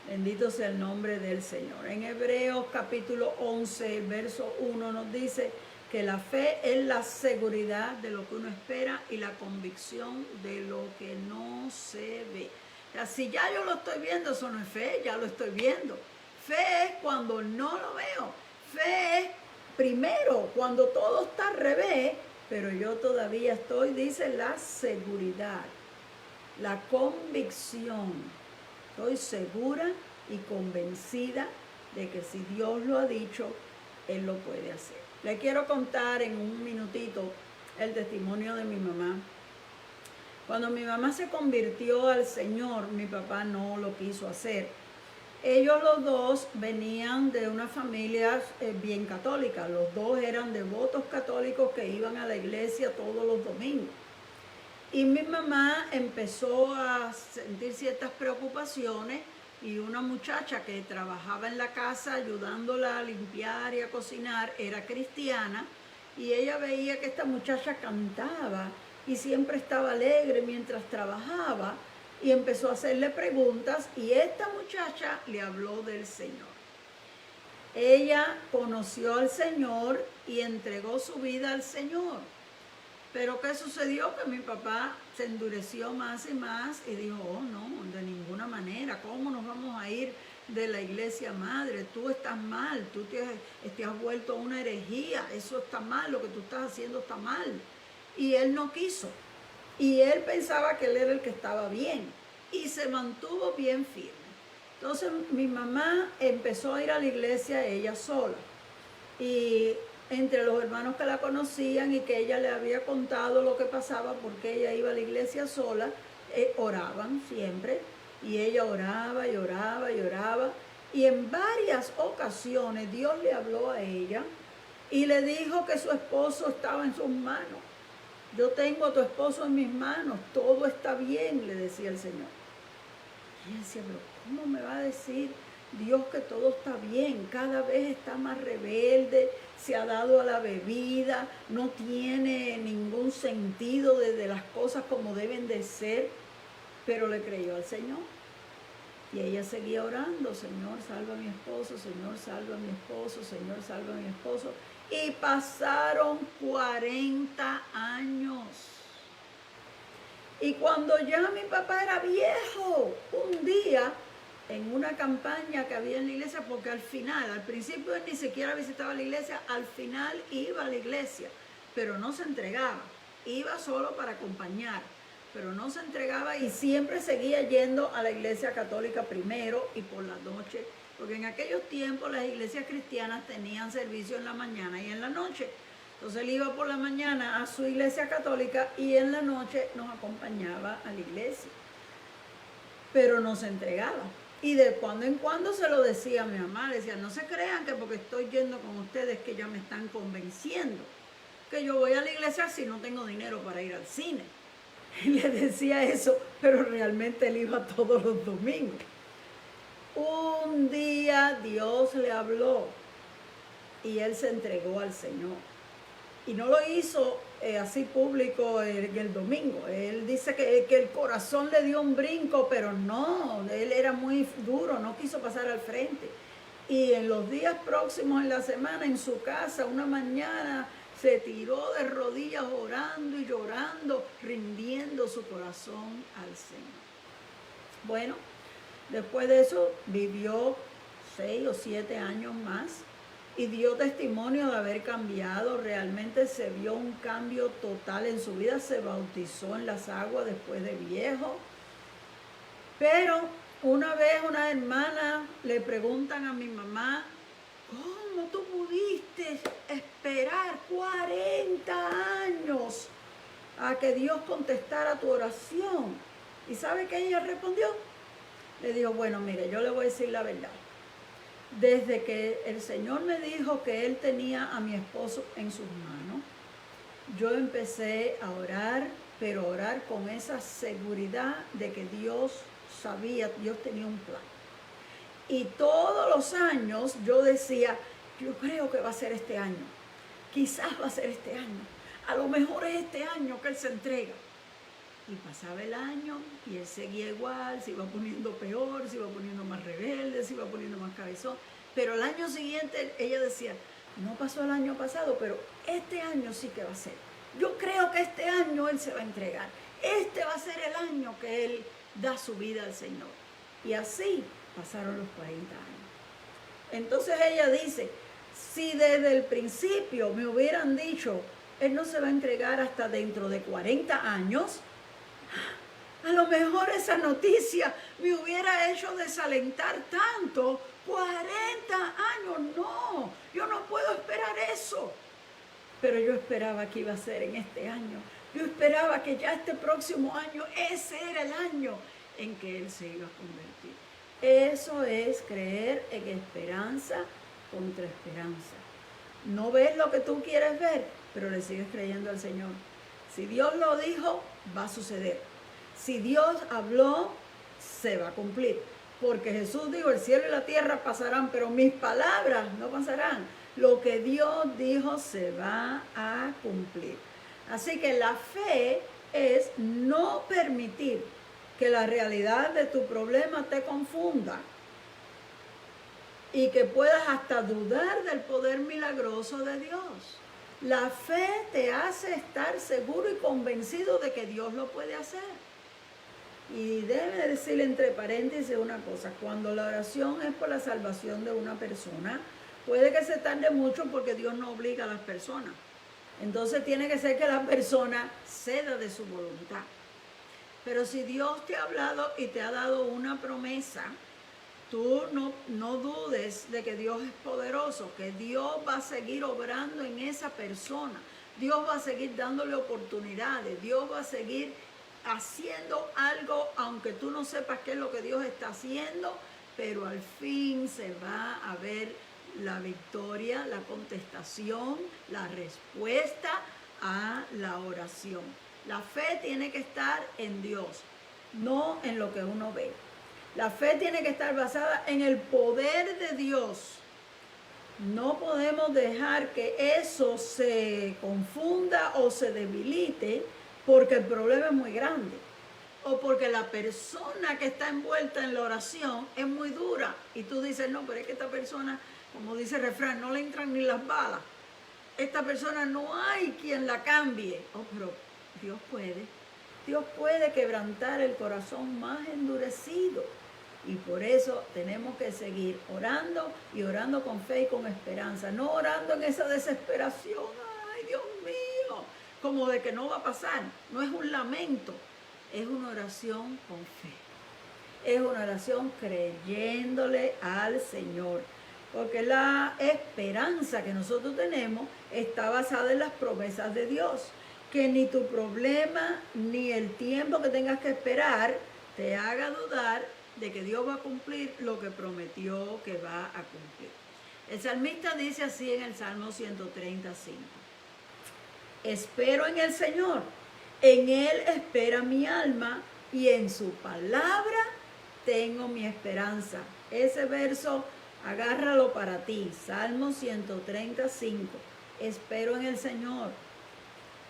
Bendito sea el nombre del Señor. En Hebreos capítulo 11, verso 1 nos dice que la fe es la seguridad de lo que uno espera y la convicción de lo que no se ve. O sea, si ya yo lo estoy viendo, eso no es fe, ya lo estoy viendo. Fe es cuando no lo veo. Fe es primero cuando todo está al revés, pero yo todavía estoy, dice, la seguridad, la convicción. Estoy segura y convencida de que si Dios lo ha dicho, Él lo puede hacer. Le quiero contar en un minutito el testimonio de mi mamá. Cuando mi mamá se convirtió al Señor, mi papá no lo quiso hacer. Ellos los dos venían de una familia bien católica. Los dos eran devotos católicos que iban a la iglesia todos los domingos. Y mi mamá empezó a sentir ciertas preocupaciones y una muchacha que trabajaba en la casa ayudándola a limpiar y a cocinar era cristiana y ella veía que esta muchacha cantaba y siempre estaba alegre mientras trabajaba y empezó a hacerle preguntas y esta muchacha le habló del Señor. Ella conoció al Señor y entregó su vida al Señor. Pero ¿qué sucedió? Que mi papá se endureció más y más y dijo, oh no, de ninguna manera, ¿cómo nos vamos a ir de la iglesia madre? Tú estás mal, tú te has vuelto una herejía, eso está mal, lo que tú estás haciendo está mal. Y él no quiso. Y él pensaba que él era el que estaba bien y se mantuvo bien firme. Entonces mi mamá empezó a ir a la iglesia ella sola. Y entre los hermanos que la conocían y que ella le había contado lo que pasaba porque ella iba a la iglesia sola, oraban siempre, y ella oraba y oraba y oraba, y en varias ocasiones Dios le habló a ella y le dijo que su esposo estaba en sus manos. Yo tengo a tu esposo en mis manos, todo está bien, le decía el Señor. Y ella decía, pero ¿cómo me va a decir Dios que todo está bien? Cada vez está más rebelde, se ha dado a la bebida, no tiene ningún sentido de las cosas como deben de ser, pero le creyó al Señor. Y ella seguía orando, Señor, salva a mi esposo, Señor, salva a mi esposo, Señor, salva a mi esposo. Y pasaron 40 años. Y cuando ya mi papá era viejo, un día, en una campaña que había en la iglesia, porque al principio él ni siquiera visitaba la iglesia, al final iba a la iglesia, pero no se entregaba, iba solo para acompañar, pero no se entregaba y siempre seguía yendo a la iglesia católica primero y por la noche, porque en aquellos tiempos las iglesias cristianas tenían servicio en la mañana y en la noche. Entonces él iba por la mañana a su iglesia católica y en la noche nos acompañaba a la iglesia, pero no se entregaba. Y de cuando en cuando se lo decía a mi mamá, le decía, no se crean que porque estoy yendo con ustedes que ya me están convenciendo, que yo voy a la iglesia si no tengo dinero para ir al cine. Y le decía eso, pero realmente él iba todos los domingos. Un día Dios le habló y él se entregó al Señor. Y no lo hizo así público el domingo. Él dice que el corazón le dio un brinco, pero no, él era muy duro, no quiso pasar al frente. Y en los días próximos en la semana, en su casa, una mañana, se tiró de rodillas orando y llorando, rindiendo su corazón al Señor. Bueno, después de eso vivió 6 o 7 años más y dio testimonio de haber cambiado. Realmente se vio un cambio total en su vida. Se bautizó en las aguas después de viejo. Pero una vez una hermana le preguntan a mi mamá, ¿cómo tú pudiste esperar 40 años a que Dios contestara tu oración? ¿Y sabe qué ella respondió? Le dijo, bueno, mire, yo le voy a decir la verdad. Desde que el Señor me dijo que Él tenía a mi esposo en sus manos, yo empecé a orar, pero orar con esa seguridad de que Dios sabía, Dios tenía un plan. Y todos los años yo decía, yo creo que va a ser este año, quizás va a ser este año, a lo mejor es este año que Él se entrega. Y pasaba el año y él seguía igual, se iba poniendo peor, se iba poniendo más rebelde, se iba poniendo más cabezón. Pero el año siguiente ella decía, no pasó el año pasado, pero este año sí que va a ser. Yo creo que este año él se va a entregar. Este va a ser el año que él da su vida al Señor. Y así pasaron los 40 años. Entonces ella dice, si desde el principio me hubieran dicho, él no se va a entregar hasta dentro de 40 años, a lo mejor esa noticia me hubiera hecho desalentar tanto. 40 años, no, yo no puedo esperar eso. Pero yo esperaba que iba a ser en este año. Yo esperaba que ya este próximo año, ese era el año en que él se iba a convertir. Eso es creer en esperanza contra esperanza. No ves lo que tú quieres ver, pero le sigues creyendo al Señor. Si Dios lo dijo, va a suceder. Si Dios habló, se va a cumplir. Porque Jesús dijo, el cielo y la tierra pasarán, pero mis palabras no pasarán. Lo que Dios dijo se va a cumplir. Así que la fe es no permitir que la realidad de tu problema te confunda y que puedas hasta dudar del poder milagroso de Dios. La fe te hace estar seguro y convencido de que Dios lo puede hacer. Y debe decirle entre paréntesis una cosa, cuando la oración es por la salvación de una persona, puede que se tarde mucho porque Dios no obliga a las personas. Entonces tiene que ser que la persona ceda de su voluntad. Pero si Dios te ha hablado y te ha dado una promesa, tú no dudes de que Dios es poderoso, que Dios va a seguir obrando en esa persona. Dios va a seguir dándole oportunidades. Dios va a seguir haciendo algo, aunque tú no sepas qué es lo que Dios está haciendo, pero al fin se va a ver la victoria, la contestación, la respuesta a la oración. La fe tiene que estar en Dios, no en lo que uno ve. La fe tiene que estar basada en el poder de Dios. No podemos dejar que eso se confunda o se debilite porque el problema es muy grande o porque la persona que está envuelta en la oración es muy dura y tú dices, no, pero es que esta persona, como dice el refrán, no le entran ni las balas. Esta persona no hay quien la cambie. Oh, pero Dios puede. Dios puede quebrantar el corazón más endurecido. Y por eso tenemos que seguir orando y orando con fe y con esperanza. No orando en esa desesperación. Ay, Dios mío. Como de que no va a pasar. No es un lamento. Es una oración con fe. Es una oración creyéndole al Señor. Porque la esperanza que nosotros tenemos está basada en las promesas de Dios. Que ni tu problema ni el tiempo que tengas que esperar te haga dudar de que Dios va a cumplir lo que prometió que va a cumplir. El salmista dice así en el Salmo 135. Espero en el Señor, en Él espera mi alma y en su palabra tengo mi esperanza. Ese verso, agárralo para ti. Salmo 135. Espero en el Señor,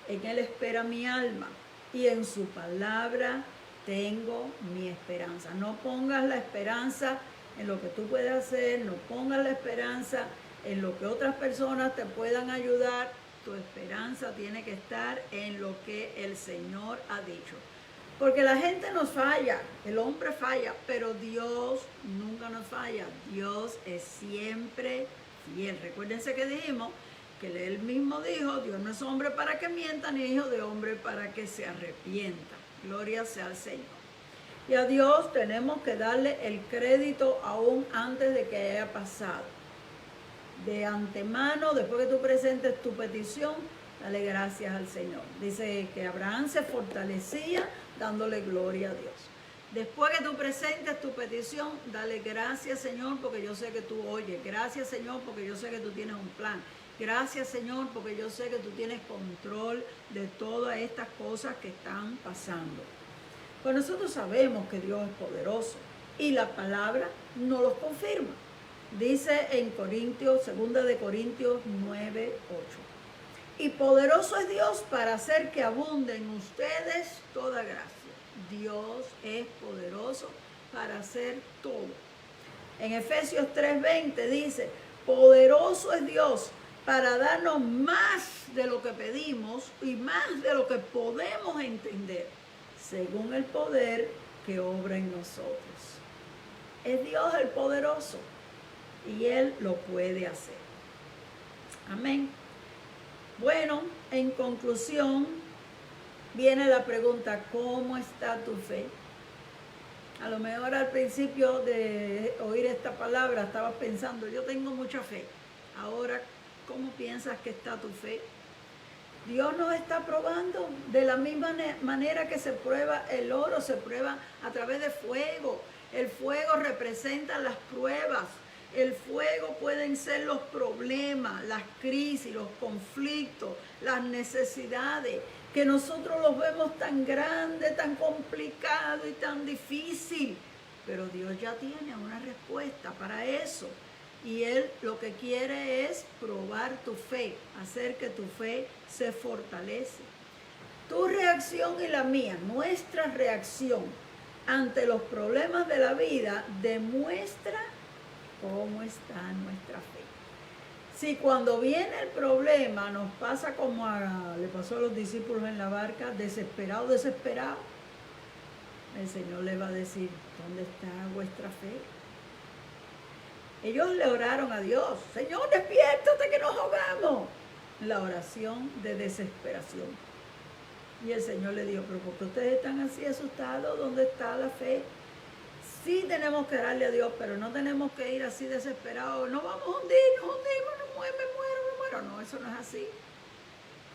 en Él espera mi alma y en su palabra tengo mi esperanza. No pongas la esperanza en lo que tú puedes hacer, no pongas la esperanza en lo que otras personas te puedan ayudar. Tu esperanza tiene que estar en lo que el Señor ha dicho. Porque la gente nos falla, el hombre falla, pero Dios nunca nos falla. Dios es siempre fiel. Recuérdense que dijimos que Él mismo dijo, Dios no es hombre para que mienta, ni hijo de hombre para que se arrepienta. Gloria sea al Señor. Y a Dios tenemos que darle el crédito aún antes de que haya pasado. De antemano, después que tú presentes tu petición, dale gracias al Señor. Dice que Abraham se fortalecía dándole gloria a Dios. Después que tú presentes tu petición, dale gracias, Señor, porque yo sé que tú oyes. Gracias, Señor, porque yo sé que tú tienes un plan. Gracias, Señor, porque yo sé que tú tienes control de todas estas cosas que están pasando. Pues nosotros sabemos que Dios es poderoso y la palabra nos lo confirma. Dice en Corintios, 2 de Corintios 9, 8. Y poderoso es Dios para hacer que abunde en ustedes toda gracia. Dios es poderoso para hacer todo. En Efesios 3:20 dice, poderoso es Dios para darnos más de lo que pedimos y más de lo que podemos entender, según el poder que obra en nosotros. Es Dios el poderoso y Él lo puede hacer. Amén. Bueno, en conclusión, viene la pregunta, ¿cómo está tu fe? A lo mejor al principio de oír esta palabra estabas pensando, yo tengo mucha fe. Ahora, ¿cómo piensas que está tu fe? Dios nos está probando de la misma manera que se prueba el oro, se prueba a través de fuego. El fuego representa las pruebas. El fuego pueden ser los problemas, las crisis, los conflictos, las necesidades, que nosotros los vemos tan grandes, tan complicados y tan difícil. Pero Dios ya tiene una respuesta para eso. Y Él lo que quiere es probar tu fe, hacer que tu fe se fortalece. Tu reacción y la mía, nuestra reacción ante los problemas de la vida demuestra cómo está nuestra fe. Si cuando viene el problema nos pasa como le pasó a los discípulos en la barca, desesperado, el Señor le va a decir, ¿dónde está vuestra fe? Ellos le oraron a Dios, Señor, despiértate que nos ahogamos. La oración de desesperación. Y el Señor le dijo, pero ¿por qué ustedes están así asustados? ¿Dónde está la fe? Sí tenemos que darle a Dios, pero no tenemos que ir así desesperados. No vamos a hundir, nos hundimos, me muero. No, eso no es así.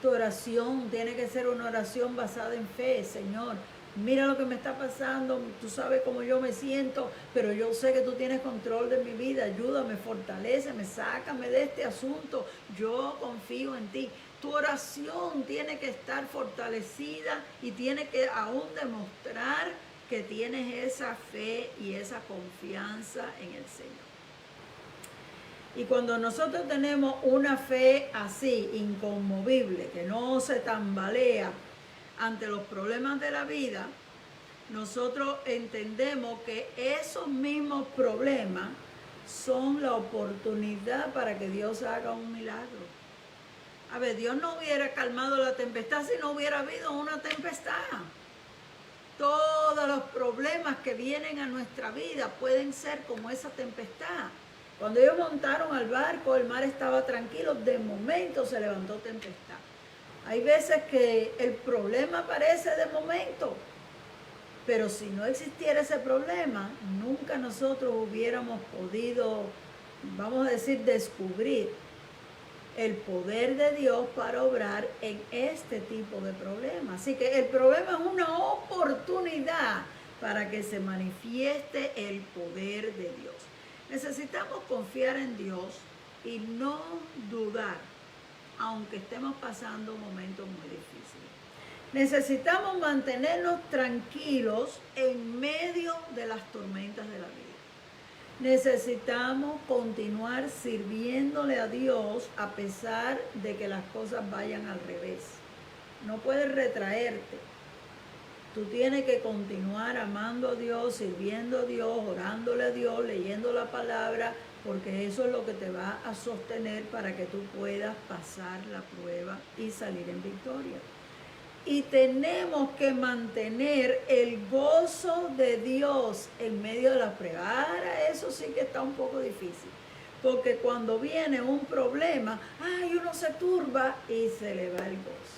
Tu oración tiene que ser una oración basada en fe. Señor, mira lo que me está pasando, tú sabes cómo yo me siento, pero yo sé que tú tienes control de mi vida. Ayúdame, fortaléceme, sácame de este asunto. Yo confío en ti. Tu oración tiene que estar fortalecida y tiene que aún demostrar que tienes esa fe y esa confianza en el Señor. Y cuando nosotros tenemos una fe así, inconmovible, que no se tambalea ante los problemas de la vida, nosotros entendemos que esos mismos problemas son la oportunidad para que Dios haga un milagro. A ver, Dios no hubiera calmado la tempestad si no hubiera habido una tempestad. Todos los problemas que vienen a nuestra vida pueden ser como esa tempestad. Cuando ellos montaron al barco, el mar estaba tranquilo, de momento se levantó tempestad. Hay veces que el problema aparece de momento, pero si no existiera ese problema, nunca nosotros hubiéramos podido, vamos a decir, descubrir el poder de Dios para obrar en este tipo de problemas. Así que el problema es una oportunidad para que se manifieste el poder de Dios. Necesitamos confiar en Dios y no dudar, aunque estemos pasando momentos muy difíciles. Necesitamos mantenernos tranquilos en medio de las tormentas de la vida. Necesitamos continuar sirviéndole a Dios a pesar de que las cosas vayan al revés. No puedes retraerte. Tú tienes que continuar amando a Dios, sirviendo a Dios, orándole a Dios, leyendo la palabra, porque eso es lo que te va a sostener para que tú puedas pasar la prueba y salir en victoria. Y tenemos que mantener el gozo de Dios en medio de la prueba. Ahora eso sí que está un poco difícil, porque cuando viene un problema, uno se turba y se le va el gozo.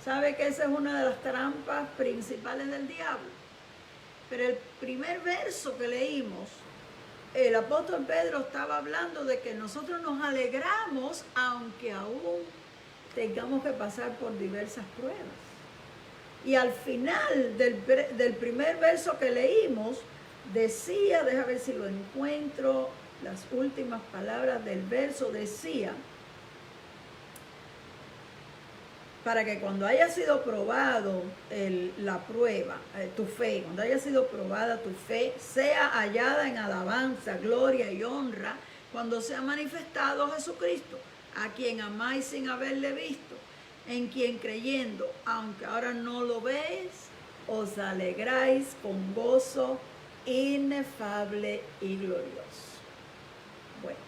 ¿Sabe que esa es una de las trampas principales del diablo? Pero el primer verso que leímos, el apóstol Pedro estaba hablando de que nosotros nos alegramos aunque aún tengamos que pasar por diversas pruebas. Y al final del primer verso que leímos, decía, déjame ver si lo encuentro, las últimas palabras del verso decía, para que cuando haya sido probado la prueba, tu fe, cuando haya sido probada tu fe, sea hallada en alabanza, gloria y honra, cuando sea manifestado Jesucristo, a quien amáis sin haberle visto, en quien creyendo, aunque ahora no lo veis, os alegráis con gozo inefable y glorioso. Bueno,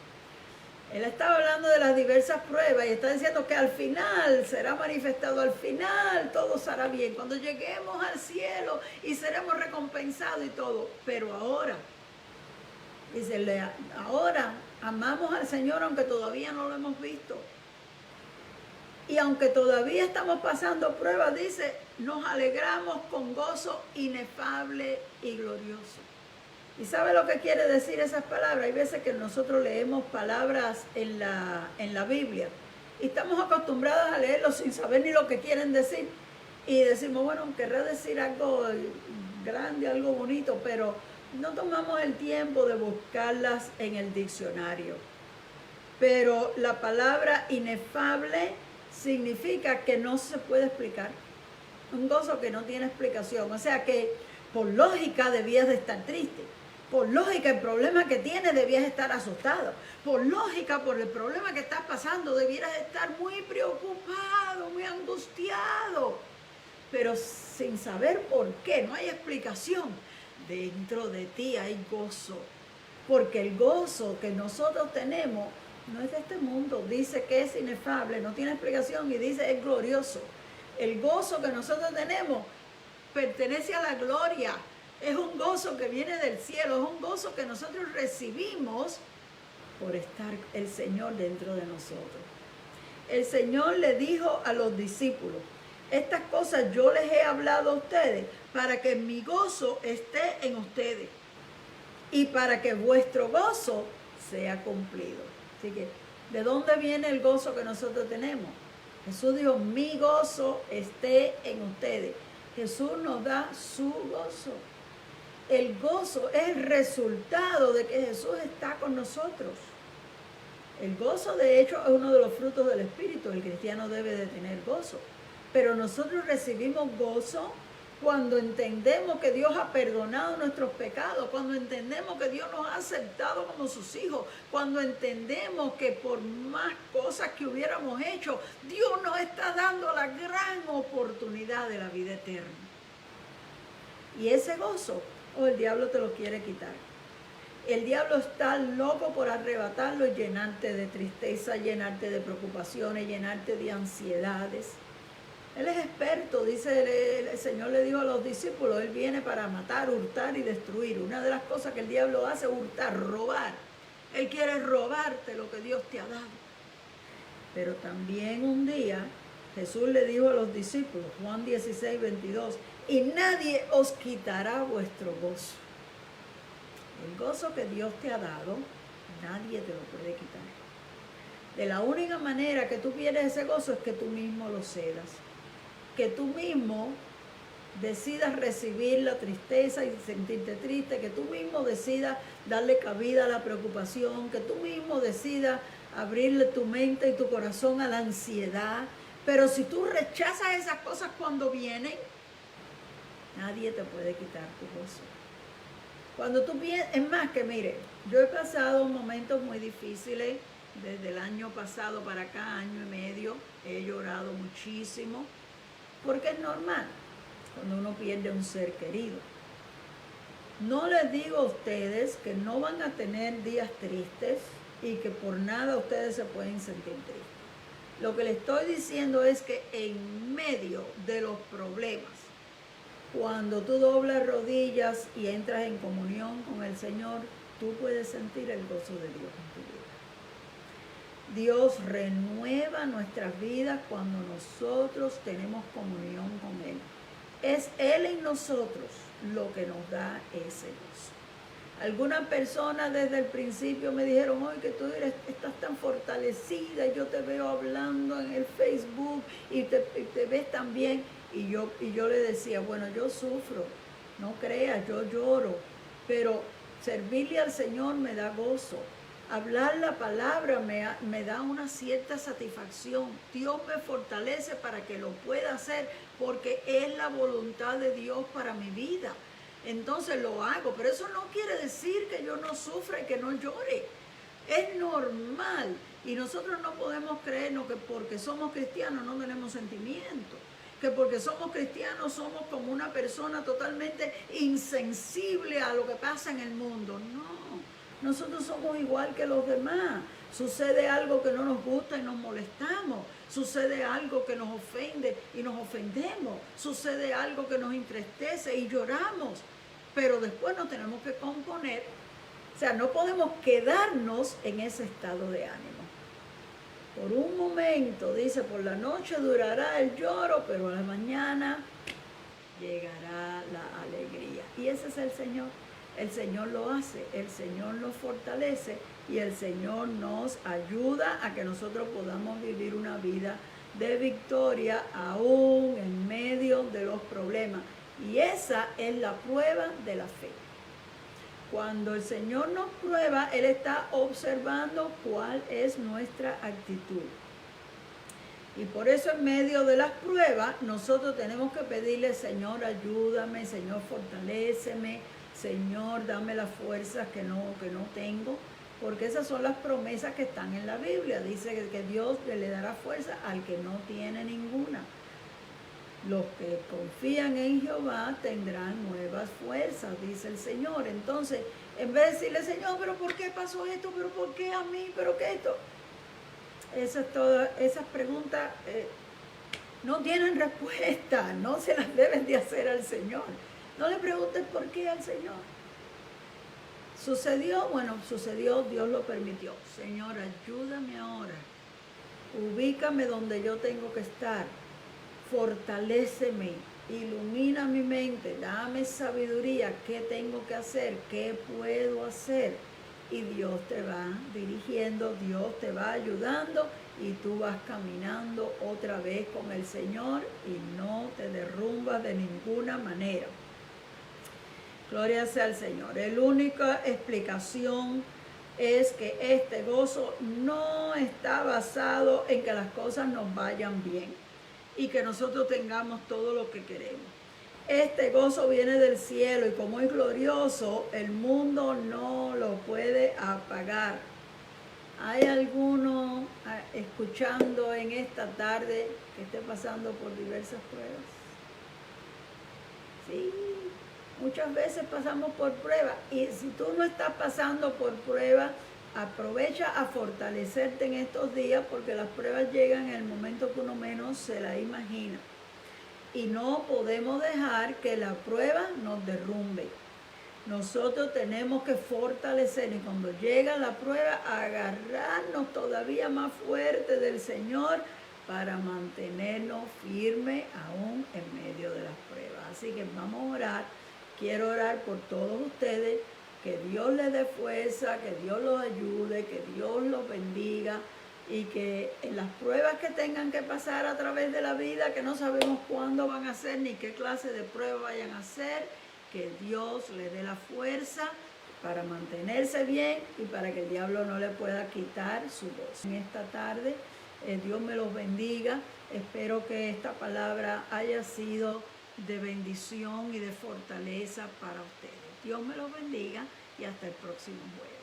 él estaba hablando de las diversas pruebas y está diciendo que al final será manifestado, al final todo será bien, cuando lleguemos al cielo y seremos recompensados y todo. Pero ahora, dice, ahora amamos al Señor aunque todavía no lo hemos visto. Y aunque todavía estamos pasando pruebas, dice, nos alegramos con gozo inefable y glorioso. ¿Y sabe lo que quiere decir esas palabras? Hay veces que nosotros leemos palabras en la Biblia y estamos acostumbrados a leerlos sin saber ni lo que quieren decir. Y decimos, bueno, querrá decir algo grande, algo bonito, pero no tomamos el tiempo de buscarlas en el diccionario. Pero la palabra inefable significa que no se puede explicar. Un gozo que no tiene explicación. O sea que por lógica debías de estar triste. Por lógica el problema que tienes debías estar asustado. Por lógica, por el problema que estás pasando debieras estar muy preocupado, muy angustiado. Pero sin saber por qué, no hay explicación. Dentro de ti hay gozo. Porque el gozo que nosotros tenemos no es de este mundo, dice que es inefable, no tiene explicación y dice es glorioso. El gozo que nosotros tenemos pertenece a la gloria, es un gozo que viene del cielo, es un gozo que nosotros recibimos por estar el Señor dentro de nosotros. El Señor le dijo a los discípulos, estas cosas yo les he hablado a ustedes para que mi gozo esté en ustedes y para que vuestro gozo sea cumplido. Así que, ¿de dónde viene el gozo que nosotros tenemos? Jesús dijo, mi gozo esté en ustedes. Jesús nos da su gozo. El gozo es el resultado de que Jesús está con nosotros. El gozo, de hecho, es uno de los frutos del Espíritu. El cristiano debe de tener gozo. Pero nosotros recibimos gozo cuando entendemos que Dios ha perdonado nuestros pecados, cuando entendemos que Dios nos ha aceptado como sus hijos, cuando entendemos que por más cosas que hubiéramos hecho, Dios nos está dando la gran oportunidad de la vida eterna. Y ese gozo, el diablo te lo quiere quitar. El diablo está loco por arrebatarlo y llenarte de tristeza, llenarte de preocupaciones, llenarte de ansiedades. Él es experto, dice el Señor le dijo a los discípulos, Él viene para matar, hurtar y destruir. Una de las cosas que el diablo hace es hurtar, robar. Él quiere robarte lo que Dios te ha dado. Pero también un día Jesús le dijo a los discípulos, Juan 16, 22, y nadie os quitará vuestro gozo. El gozo que Dios te ha dado, nadie te lo puede quitar. De la única manera que tú pierdes ese gozo es que tú mismo lo cedas. Que tú mismo decidas recibir la tristeza y sentirte triste, que tú mismo decidas darle cabida a la preocupación, que tú mismo decidas abrirle tu mente y tu corazón a la ansiedad. Pero si tú rechazas esas cosas cuando vienen, nadie te puede quitar tu gozo. Cuando tú piensas, es más que mire, yo he pasado momentos muy difíciles desde el año pasado para acá, año y medio, he llorado muchísimo, porque es normal cuando uno pierde un ser querido. No les digo a ustedes que no van a tener días tristes y que por nada ustedes se pueden sentir tristes. Lo que les estoy diciendo es que en medio de los problemas, cuando tú doblas rodillas y entras en comunión con el Señor, tú puedes sentir el gozo de Dios en tu vida. Dios renueva nuestras vidas cuando nosotros tenemos comunión con Él. Es Él en nosotros lo que nos da ese gozo. Algunas personas desde el principio me dijeron, hoy que tú estás tan fortalecida, yo te veo hablando en el Facebook y te ves tan bien. Y yo le decía, bueno, yo sufro, no creas, yo lloro, pero servirle al Señor me da gozo. Hablar la palabra me da una cierta satisfacción. Dios me fortalece para que lo pueda hacer porque es la voluntad de Dios para mi vida. Entonces lo hago, pero eso no quiere decir que yo no sufra y que no llore. Es normal y nosotros no podemos creernos que porque somos cristianos no tenemos sentimientos. Que porque somos cristianos somos como una persona totalmente insensible a lo que pasa en el mundo. No, nosotros somos igual que los demás. Sucede algo que no nos gusta y nos molestamos. Sucede algo que nos ofende y nos ofendemos. Sucede algo que nos entristece y lloramos. Pero después nos tenemos que componer. O sea, no podemos quedarnos en ese estado de ánimo. Por un momento, dice, por la noche durará el lloro, pero a la mañana llegará la alegría. Y ese es el Señor. El Señor lo hace, el Señor nos fortalece y el Señor nos ayuda a que nosotros podamos vivir una vida de victoria aún en medio de los problemas. Y esa es la prueba de la fe. Cuando el Señor nos prueba, Él está observando cuál es nuestra actitud. Y por eso en medio de las pruebas, nosotros tenemos que pedirle, Señor, ayúdame, Señor, fortaléceme, Señor, dame las fuerzas que no tengo. Porque esas son las promesas que están en la Biblia. Dice que Dios le dará fuerza al que no tiene ninguna. Los que confían en Jehová tendrán nuevas fuerzas, dice el Señor. Entonces, en vez de decirle, Señor, ¿pero por qué pasó esto? ¿Pero por qué a mí? ¿Pero qué esto? Esas preguntas no tienen respuesta, no se las deben de hacer al Señor. No le preguntes por qué al Señor. ¿Sucedió? Bueno, sucedió, Dios lo permitió. Señor, ayúdame ahora. Ubícame donde yo tengo que estar. Fortaléceme, ilumina mi mente, dame sabiduría, qué tengo que hacer, qué puedo hacer. Y Dios te va dirigiendo, Dios te va ayudando y tú vas caminando otra vez con el Señor y no te derrumbas de ninguna manera. Gloria sea al Señor. La única explicación es que este gozo no está basado en que las cosas nos vayan bien y que nosotros tengamos todo lo que queremos. Este gozo viene del cielo y como es glorioso, el mundo no lo puede apagar. ¿Hay alguno escuchando en esta tarde que esté pasando por diversas pruebas? Sí, muchas veces pasamos por pruebas y si tú no estás pasando por pruebas, aprovecha a fortalecerte en estos días porque las pruebas llegan en el momento que uno menos se la imagina. Y no podemos dejar que la prueba nos derrumbe. Nosotros tenemos que fortalecer y cuando llega la prueba, agarrarnos todavía más fuerte del Señor para mantenernos firmes aún en medio de las pruebas. Así que vamos a orar. Quiero orar por todos ustedes, que Dios les dé fuerza, que Dios los ayude, que Dios los bendiga y que en las pruebas que tengan que pasar a través de la vida, que no sabemos cuándo van a ser ni qué clase de prueba vayan a hacer, que Dios les dé la fuerza para mantenerse bien y para que el diablo no le pueda quitar su voz. En esta tarde, Dios me los bendiga. Espero que esta palabra haya sido de bendición y de fortaleza para ustedes. Dios me los bendiga y hasta el próximo jueves.